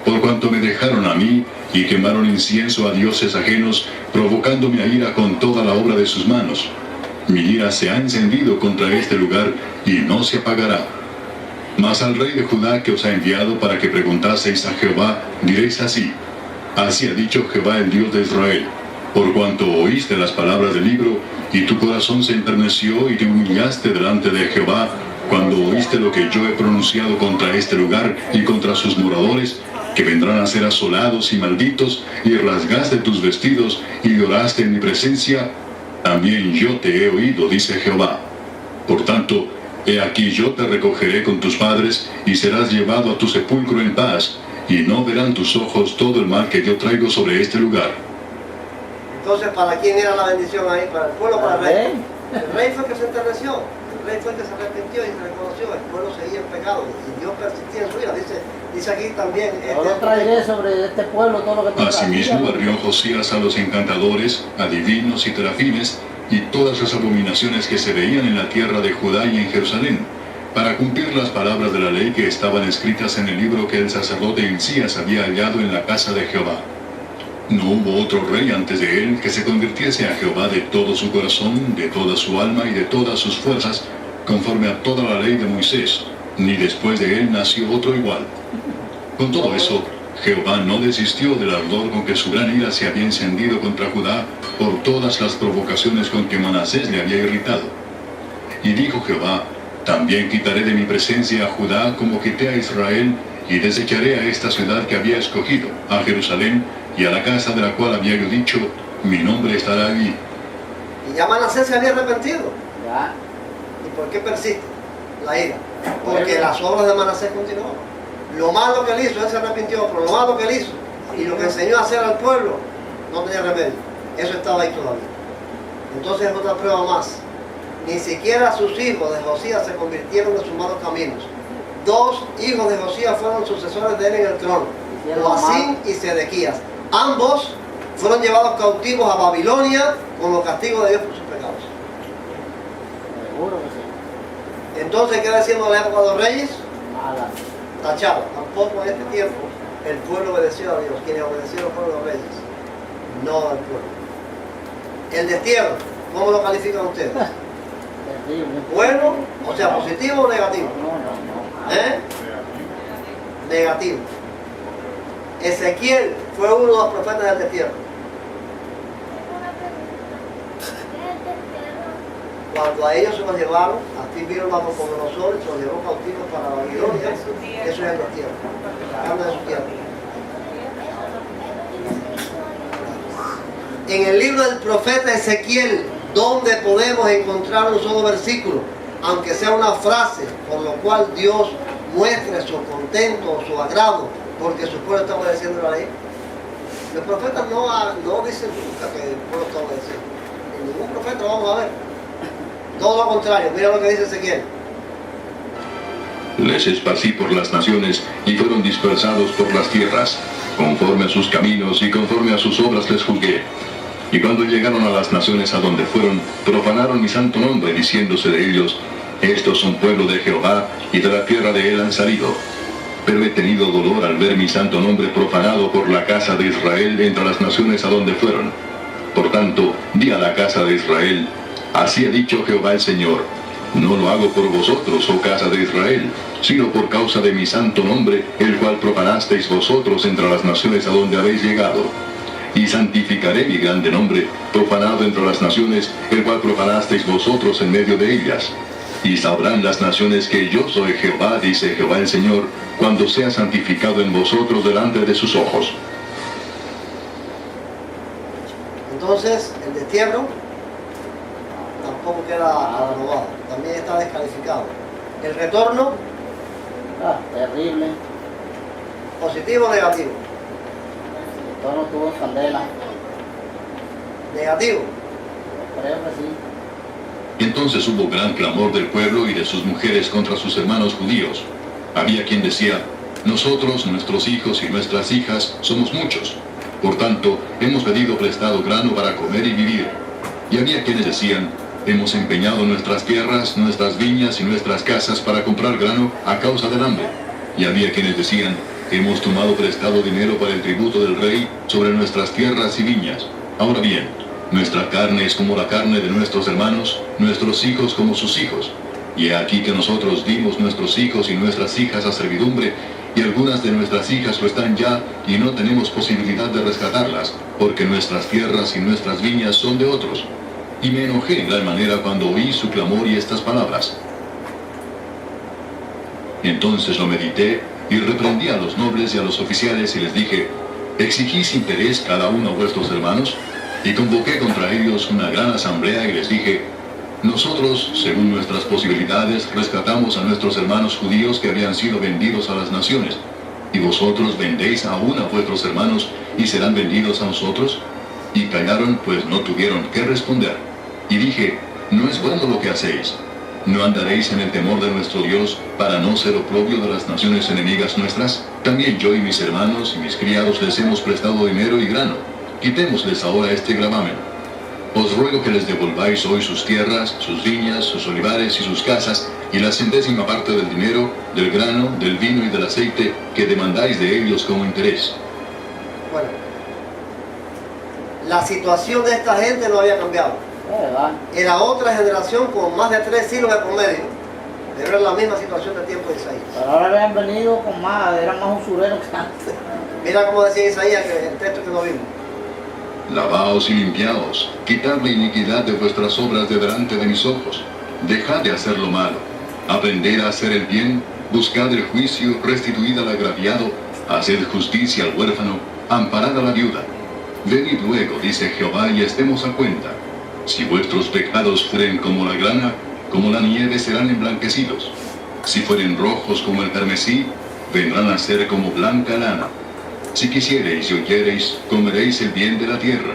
por cuanto me dejaron a mí y quemaron incienso a dioses ajenos, provocando mi ira con toda la obra de sus manos. Mi ira se ha encendido contra este lugar y no se apagará. Mas al rey de Judá que os ha enviado para que preguntaseis a Jehová, diréis así: así ha dicho Jehová, el Dios de Israel: por cuanto oíste las palabras del libro, y tu corazón se enterneció y te humillaste delante de Jehová, cuando oíste lo que yo he pronunciado contra este lugar y contra sus moradores, que vendrán a ser asolados y malditos, y rasgaste tus vestidos y lloraste en mi presencia, también yo te he oído, dice Jehová. Por tanto, he aquí yo te recogeré con tus padres, y serás llevado a tu sepulcro en paz, y no verán tus ojos todo el mal que yo traigo sobre este lugar. Entonces, ¿para quién era la bendición ahí? ¿Para el pueblo o para el rey? El rey fue el que se enterneció, el rey fue el que se arrepintió y se reconoció, el pueblo seguía en pecado y Dios persistía en su ira. Dice aquí también... Yo lo traeré sobre este pueblo todo lo que tenga. Asimismo barrió Josías a los encantadores, adivinos y terafines, y todas las abominaciones que se veían en la tierra de Judá y en Jerusalén, para cumplir las palabras de la ley que estaban escritas en el libro que el sacerdote Hilcías había hallado en la casa de Jehová. No hubo otro rey antes de él que se convirtiese a Jehová de todo su corazón, de toda su alma y de todas sus fuerzas, conforme a toda la ley de Moisés, ni después de él nació otro igual. Con todo eso, Jehová no desistió del ardor con que su gran ira se había encendido contra Judá por todas las provocaciones con que Manasés le había irritado. Y dijo Jehová: también quitaré de mi presencia a Judá como quité a Israel, y desecharé a esta ciudad que había escogido, a Jerusalén, y a la casa de la cual había yo dicho, mi nombre estará allí. Y ya Manasés se había arrepentido. Ya. ¿Y por qué persiste la ira? Porque las obras de Manasés continuaban. Lo malo que él hizo, él se arrepintió, pero lo malo que él hizo y lo que enseñó a hacer al pueblo, no tenía remedio. Eso estaba ahí todavía. Entonces es otra prueba más. Ni siquiera sus hijos de Josías se convirtieron en sus malos caminos. 2 hijos de Josías fueron sucesores de él en el trono, Joacim y Sedequías. Ambos fueron llevados cautivos a Babilonia como castigo de Dios por sus pecados. Seguro que sí. Entonces, ¿qué decimos de la época de los reyes? Mala. Tachado. Tampoco en este tiempo el pueblo obedeció a Dios. Quienes obedecieron fueron los reyes, no al pueblo. El destierro, ¿cómo lo califican ustedes? Terrible. ¿Bueno? O sea, positivo o negativo. No. ¿Eh? Negativo. Ezequiel fue uno de los profetas del destierro. Una pregunta. ¿Qué es el destierro? Cuando a ellos se los llevaron, así vieron a Nabucodonosor y se los llevó cautivos para Babilonia. Eso es el destierro. Habla de su tierra. En el libro del profeta Ezequiel, donde podemos encontrar un solo versículo, aunque sea una frase, por lo cual Dios muestre su contento o su agrado, porque su pueblo está obedeciendo la ley. Los profetas no dicen nunca que el pueblo está obedeciendo. En ningún profeta lo vamos a ver. Todo lo contrario, mira lo que dice Ezequiel. Les esparcí por las naciones y fueron dispersados por las tierras. Conforme a sus caminos y conforme a sus obras les juzgué. Y cuando llegaron a las naciones a donde fueron, profanaron mi santo nombre, diciéndose de ellos, estos son pueblo de Jehová, y de la tierra de él han salido. Pero he tenido dolor al ver mi santo nombre profanado por la casa de Israel entre las naciones a donde fueron. Por tanto, di a la casa de Israel, así ha dicho Jehová el Señor, no lo hago por vosotros, oh casa de Israel, sino por causa de mi santo nombre, el cual profanasteis vosotros entre las naciones a donde habéis llegado. Y santificaré mi grande nombre, profanado entre las naciones, el cual profanasteis vosotros en medio de ellas. Y sabrán las naciones que yo soy Jehová, dice Jehová el Señor, cuando sea santificado en vosotros delante de sus ojos. Entonces, el destierro tampoco queda aprobado, también está descalificado. El retorno, Terrible. positivo o negativo. Todo no tuvo candela. Negativo. Creo que sí. Entonces hubo gran clamor del pueblo y de sus mujeres contra sus hermanos judíos. Había quien decía, nosotros, nuestros hijos y nuestras hijas, somos muchos. Por tanto, hemos pedido prestado grano para comer y vivir. Y había quienes decían, hemos empeñado nuestras tierras, nuestras viñas y nuestras casas para comprar grano a causa del hambre. Y había quienes decían, hemos tomado prestado dinero para el tributo del rey sobre nuestras tierras y viñas. Ahora bien, nuestra carne es como la carne de nuestros hermanos, nuestros hijos como sus hijos. Y he aquí que nosotros dimos nuestros hijos y nuestras hijas a servidumbre, y algunas de nuestras hijas lo están ya, y no tenemos posibilidad de rescatarlas, porque nuestras tierras y nuestras viñas son de otros. Y me enojé en gran manera cuando oí su clamor y estas palabras. Entonces lo medité, y reprendí a los nobles y a los oficiales, y les dije, ¿exigís interés cada uno a vuestros hermanos? Y convoqué contra ellos una gran asamblea, y les dije, nosotros, según nuestras posibilidades, rescatamos a nuestros hermanos judíos que habían sido vendidos a las naciones. ¿Y vosotros vendéis aún a vuestros hermanos y serán vendidos a nosotros? Y callaron, pues no tuvieron qué responder. Y dije, no es bueno lo que hacéis. ¿No andaréis en el temor de nuestro Dios para no ser oprobio de las naciones enemigas nuestras? También yo y mis hermanos y mis criados les hemos prestado dinero y grano. Quitémosles ahora este gravamen. Os ruego que les devolváis hoy sus tierras, sus viñas, sus olivares y sus casas, y la 100ª parte del dinero, del grano, del vino y del aceite que demandáis de ellos como interés. Bueno, la situación de esta gente no había cambiado. Era otra generación con más de 3 siglos de promedio, pero era la misma situación del tiempo de Isaías. Pero ahora habían venido con más, eran más usureros que antes. Mira cómo decía Isaías, que el texto que no vimos. Lavaos y limpiaos, quitad la iniquidad de vuestras obras de delante de mis ojos. Dejad de hacer lo malo, aprended a hacer el bien, Buscad el juicio, restituid al agraviado, haced justicia al huérfano, amparad a la viuda. Venid luego, dice Jehová, y estemos a cuenta. Si vuestros pecados fueren como la grana, como la nieve serán emblanquecidos. Si fueren rojos como el carmesí, vendrán a ser como blanca lana. Si quisiereis y oyereis, comeréis el bien de la tierra.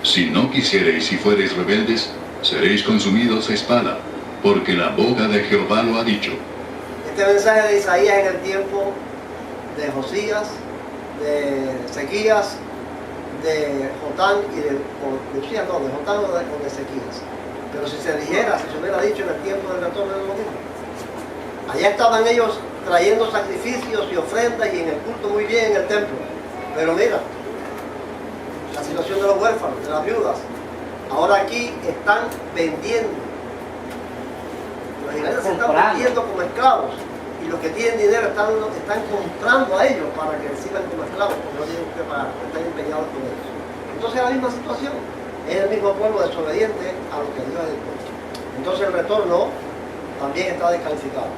Si no quisiereis y fuereis rebeldes, seréis consumidos a espada, porque la boca de Jehová lo ha dicho. Este mensaje de Isaías en el tiempo de Josías, de Ezequías, de Jotán y de Josías, no, de Jotán o de Ezequías. Pero si se dijera, si se hubiera dicho en el tiempo del retorno de lo mismo. Allá estaban ellos trayendo sacrificios y ofrendas y en el culto muy bien en el templo. Pero mira, la situación de los huérfanos, de las viudas. Ahora aquí están vendiendo. Los israelitas se están vendiendo como esclavos. Y los que tienen dinero están comprando a ellos para que sirvan como esclavos, porque no tienen que pagar, están empeñados con ellos. Entonces es la misma situación. Es el mismo pueblo desobediente a lo que Dios ha dispuesto. Entonces el retorno también está descalificado.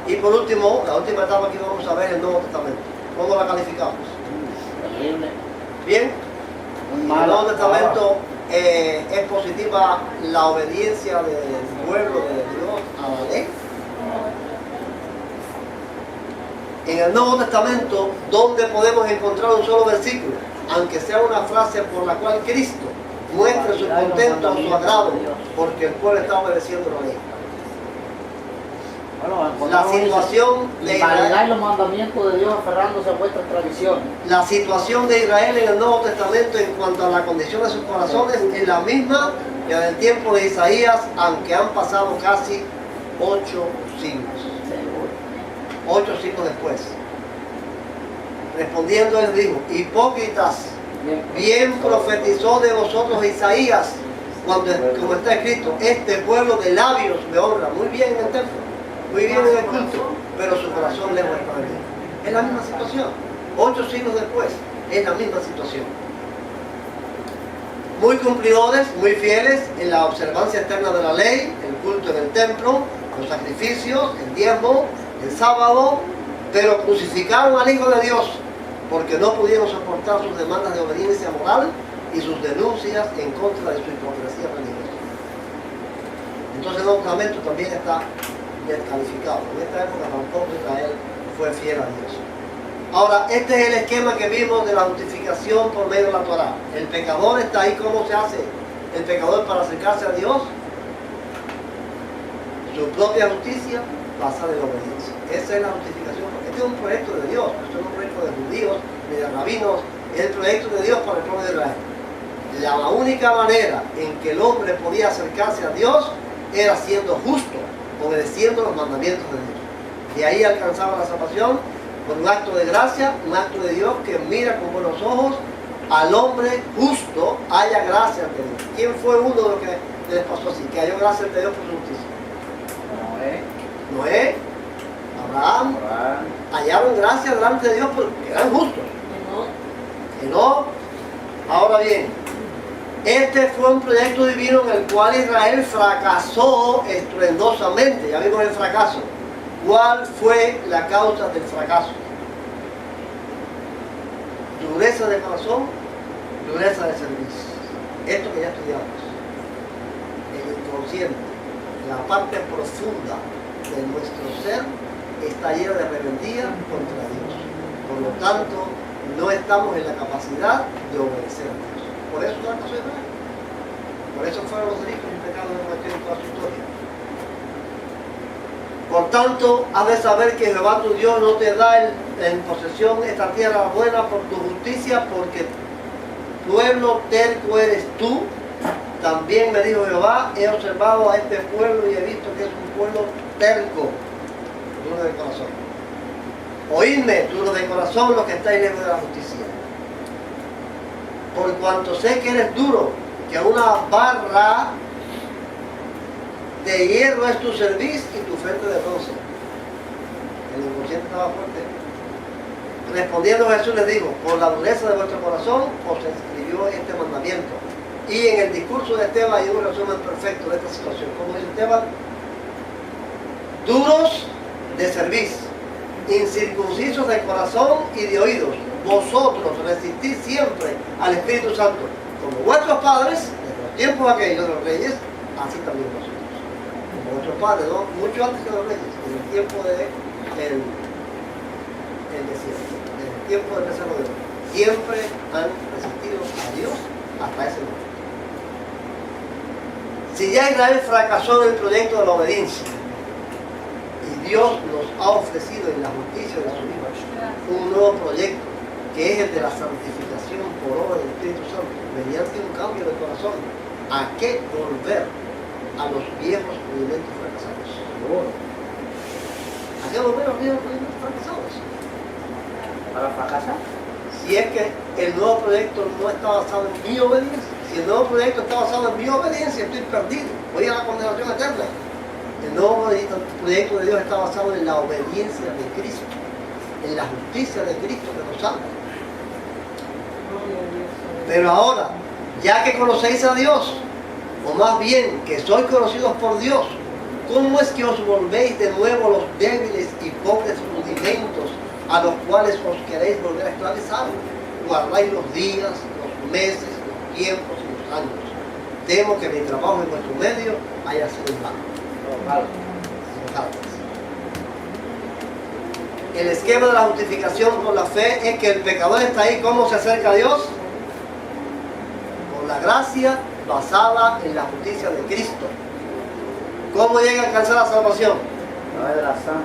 Y por último, la última etapa que vamos a ver es el Nuevo Testamento. ¿Cómo la calificamos? Terrible. Bien. Muy En el mala. Nuevo Testamento es positiva la obediencia del pueblo de Dios a la ley. En el Nuevo Testamento, ¿dónde podemos encontrar un solo versículo? Aunque sea una frase por la cual Cristo muestre su contento o su agrado, porque el pueblo está obedeciendo la ley. Bueno, La situación de invalidar Israel, los mandamientos de Dios aferrándose a vuestras tradiciones. la situación de Israel en el Nuevo Testamento en cuanto a la condición de sus corazones es la misma que en el tiempo de Isaías, aunque han pasado casi 8 siglos. 8 siglos después. Respondiendo él dijo: hipócritas, bien profetizó de vosotros Isaías, cuando, como está escrito, este pueblo de labios me honra. Muy bien en el templo, muy bien en el culto, pero su corazón lejos está de mí. Es la misma situación. 8 siglos después, es la misma situación. Muy cumplidores, muy fieles en la observancia externa de la ley, el culto en el templo, los sacrificios, el diezmo, el sábado, pero crucificaron al Hijo de Dios porque no pudieron soportar sus demandas de obediencia moral y sus denuncias en contra de su hipocresía religiosa. Entonces el Nuevo Testamento también está descalificado. En esta época tampoco Israel fue fiel a Dios. Ahora, este es el esquema que vimos de la justificación por medio de la Torá. El pecador está ahí. ¿Cómo se hace el pecador para acercarse a Dios? Su propia justicia basada en la obediencia. Esa es la justificación. Este es un proyecto de Dios, esto no es un proyecto de judíos ni de rabinos, es el proyecto de Dios para el pueblo de Israel. La única manera en que el hombre podía acercarse a Dios era siendo justo, obedeciendo los mandamientos de Dios. Y ahí alcanzaba la salvación por un acto de gracia, un acto de Dios que mira con buenos ojos al hombre justo, haya gracia ante Dios. ¿Quién fue uno de los que les pasó así? Que halló gracia ante Dios por su justicia. Noé, Abraham, hallaron gracia delante de Dios porque eran justos. Enoc. Ahora bien, este fue un proyecto divino en el cual Israel fracasó estruendosamente. Ya vimos el fracaso. ¿Cuál fue la causa del fracaso? Dureza de corazón, dureza de servicio. Esto que ya estudiamos. El inconsciente, la parte profunda de nuestro ser está llena de rebeldía contra Dios. Por lo tanto, no estamos en la capacidad de obedecer a Dios. Por eso fracasó Israel. Por eso fueron los hijos y pecados de cometido en toda su historia. Por tanto, has de saber que Jehová tu Dios no te da en posesión esta tierra buena por tu justicia, porque pueblo terco eres tú. También me dijo Jehová: he observado a este pueblo y he visto que es un pueblo terco, duro de corazón. Oídme, duro de corazón, los que estáis lejos de la justicia. Por cuanto sé que eres duro, que una barra de hierro es tu cerviz y tu frente de bronce. El inconsciente estaba fuerte. Respondiendo Jesús les dijo: por la dureza de vuestro corazón os escribió este mandamiento. Y en el discurso de Esteban hay un resumen perfecto de esta situación. Como dice Esteban: duros de cerviz, incircuncisos de corazón y de oídos, vosotros resistid siempre al Espíritu Santo, como vuestros padres, en los tiempos aquellos de los reyes, así también vosotros. Como vuestros padres, ¿no? Mucho antes que los reyes, en el tiempo del desierto, en el tiempo del desarrollo, siempre han resistido a Dios hasta ese momento. Si ya Israel fracasó en el proyecto de la obediencia, y Dios nos ha ofrecido en la justicia de su Hijo un nuevo proyecto, que es el de la santificación por obra del Espíritu Santo, mediante un cambio de corazón, ¿a qué volver a los viejos movimientos fracasados? ¿A qué volver a los viejos movimientos fracasados? ¿Para fracasar? Si es que el nuevo proyecto no está basado en mi obediencia. Si el nuevo proyecto está basado en mi obediencia, estoy perdido. Voy a la condenación eterna. El nuevo proyecto de Dios está basado en la obediencia de Cristo, en la justicia de Cristo que nos salva. Pero ahora, ya que conocéis a Dios, o más bien que sois conocidos por Dios, ¿cómo es que os volvéis de nuevo los débiles y pobres rudimentos a los cuales os queréis volver a esclavizar? Guardáis los días, los meses, los tiempos y los años. Temo que mi trabajo en vuestro medio haya sido en vano. El esquema de la justificación por la fe es que el pecador está ahí. ¿Cómo se acerca a Dios? Por la gracia basada en la justicia de Cristo. ¿Cómo llega a alcanzar la salvación?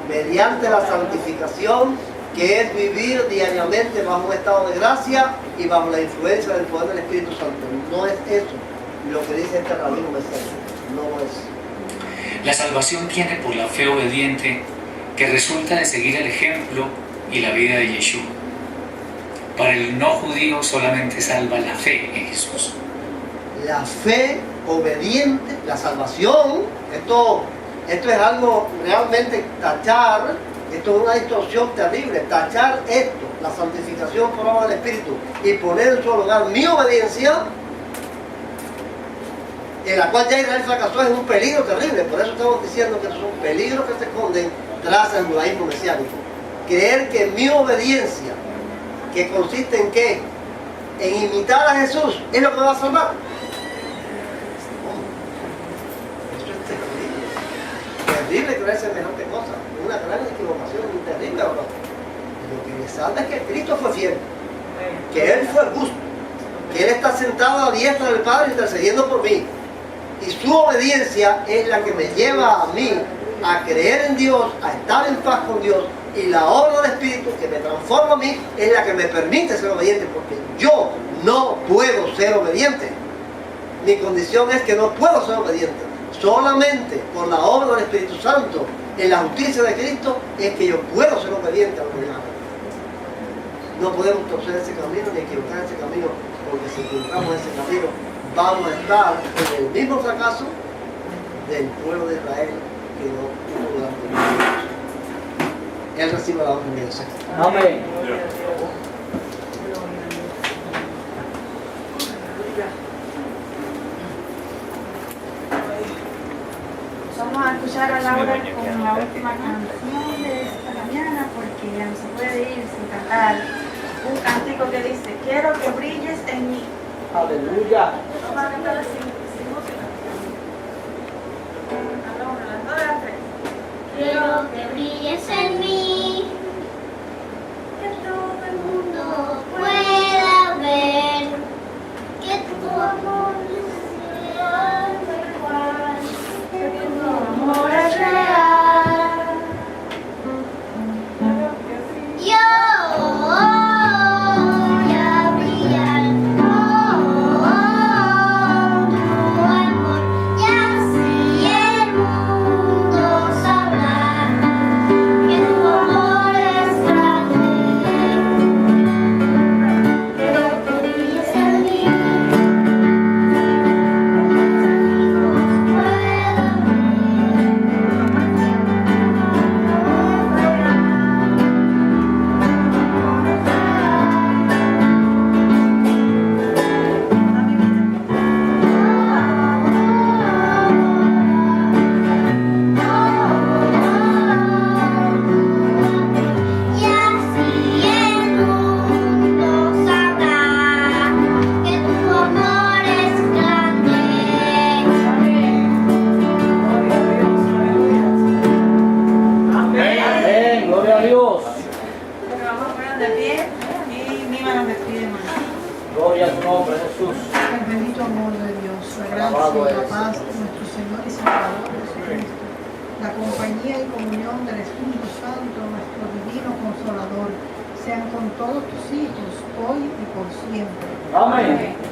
Mediante la santificación, que es vivir diariamente bajo un estado de gracia y bajo la influencia del poder del Espíritu Santo. No es eso lo que dice este rabino mesiánico. No es. La salvación viene por la fe obediente, que resulta de seguir el ejemplo y la vida de Yeshua. Para el no judío solamente salva la fe en Jesús. La fe obediente, la salvación, esto es algo realmente tachar, esto es una distorsión terrible, tachar esto, la santificación por obra del Espíritu, y poner en su lugar mi obediencia, en la cual ya Israel fracasó, es un peligro terrible. Por eso estamos diciendo que son peligros que se esconden tras el judaísmo mesiánico. Creer que mi obediencia, que consiste en ¿qué? En imitar a Jesús, es lo que me va a salvar. Eso es terrible. Terrible creer semejante cosa. Una gran equivocación, un terrible error. Lo que me salva es que Cristo fue fiel, que Él fue justo, que Él está sentado a la diestra del Padre intercediendo por mí. Y su obediencia es la que me lleva a mí a creer en Dios, a estar en paz con Dios. Y la obra del Espíritu que me transforma a mí es la que me permite ser obediente, porque yo no puedo ser obediente. Mi condición es que no puedo ser obediente. Solamente por la obra del Espíritu Santo, en la justicia de Cristo, es que yo puedo ser obediente a lo que Dios hace. No podemos torcer ese camino ni equivocar ese camino, porque si equivocamos ese camino, vamos a estar en el mismo fracaso del pueblo de Israel que no pudo dar Dios. Él recibe la orden de Dios. Amén. Vamos a escuchar a Laura con la última canción de esta mañana, porque ya no se puede ir sin cantar un cántico que dice: quiero que brilles en mí. Aleluya. Vamos a cantar así, sin música. A la una, a las dos, a las tres. Quiero que brilles en mí, que todo el mundo pueda ver que tu amor sea igual, que tu amor es real. Yo voy a brillar con tu amor, y así el mundo sabrá que tu nuestro Señor y Salvador Jesucristo, la compañía y comunión del Espíritu Santo, nuestro divino Consolador, sean con todos tus hijos, hoy y por siempre. Amén.